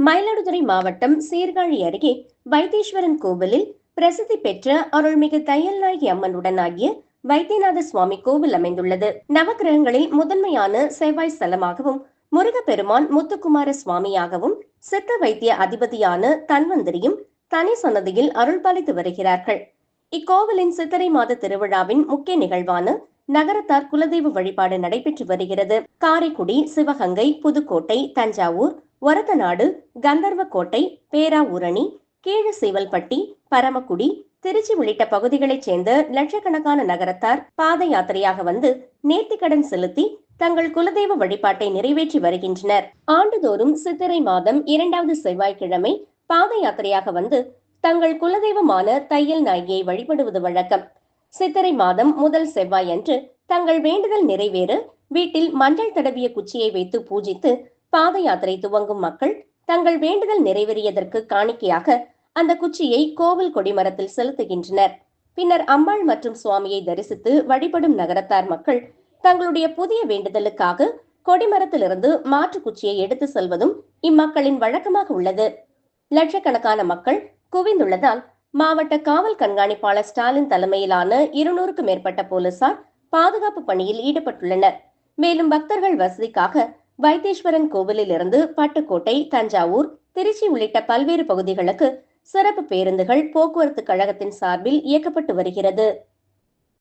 மயிலாடுதுறை மாவட்டம் சீர்காழி அருகே வைத்தீஸ்வரன் கோவிலில் பிரசித்தி பெற்ற அருள்மிகு தையல்நாயகி அம்மனுடன் ஆகிய வைத்தியநாத சுவாமி கோவில் அமைந்துள்ளது. நவகிரகங்களில் முதன்மையான செவ்வாய் ஸ்தலமாகவும், முருகப்பெருமான் முத்துக்குமார சுவாமியாகவும், சித்த வைத்திய அதிபதியான தன்வந்திரியும் தனி சன்னதியில் அருள்பாலித்து வருகிறார்கள். இக்கோவிலின் சித்திரை மாத திருவிழாவின் முக்கிய நிகழ்வான நகரத்தார் குலதெய்வ வழிபாடு நடைபெற்று வருகிறது. காரைக்குடி, சிவகங்கை, புதுக்கோட்டை, தஞ்சாவூர், ஒரத்தநாடு, கந்தர்வக்கோட்டை, பேராவூரணி, கீழசீவல்பட்டி, பரமக்குடி, திருச்சி உள்ளிட்ட பகுதிகளைச் சேர்ந்த லட்சக்கணக்கான நகரத்தார் பாத யாத்திரையாக வந்து நேர்த்திக்கடன் செலுத்தி தங்கள் குலதெய்வ வழிபாட்டை நிறைவேற்றி வருகின்றனர். ஆண்டுதோறும் சித்திரை மாதம் 2வது செவ்வாய்க்கிழமை பாத யாத்திரையாக வந்து தங்கள் குலதெய்வமான தையல் நாயகியை வழிபடுவது வழக்கம். சித்திரை மாதம் முதல் செவ்வாய் அன்று தங்கள் வேண்டுதல் நிறைவேற வீட்டில் மஞ்சள் தடவிய குச்சியை வைத்து பூஜித்து பாத யாத்திரை துவங்கும் மக்கள் தங்கள் வேண்டுதல் நிறைவேறியதற்கு காணிக்கையாக அந்த குச்சியை கோவில் கொடிமரத்தில் செலுத்துகின்றனர். பின்னர் அம்பாள் மற்றும் சுவாமியை தரிசித்து வழிபடும் நகரத்தார் மக்கள் தங்களுடைய புதிய வேண்டுதலுக்காக கொடிமரத்திலிருந்து மாற்று குச்சியை எடுத்து செல்வதும் இம்மக்களின் வழக்கமாக உள்ளது. லட்சக்கணக்கான மக்கள் குவிந்துள்ளதால் மாவட்ட காவல் கண்காணிப்பாளர் ஸ்டாலின் தலைமையிலான 200க்கும் மேற்பட்ட போலீசார் பாதுகாப்பு பணியில் ஈடுபட்டுள்ளனர். மேலும் பக்தர்கள் வசதிக்காக வைத்தீஸ்வரன் கோவிலில் இருந்து பட்டுக்கோட்டை, தஞ்சாவூர், திருச்சி உள்ளிட்ட பல்வேறு பகுதிகளுக்கு சிறப்பு பேருந்துகள் போக்குவரத்து கழகத்தின் சார்பில் இயக்கப்பட்டு வருகிறது.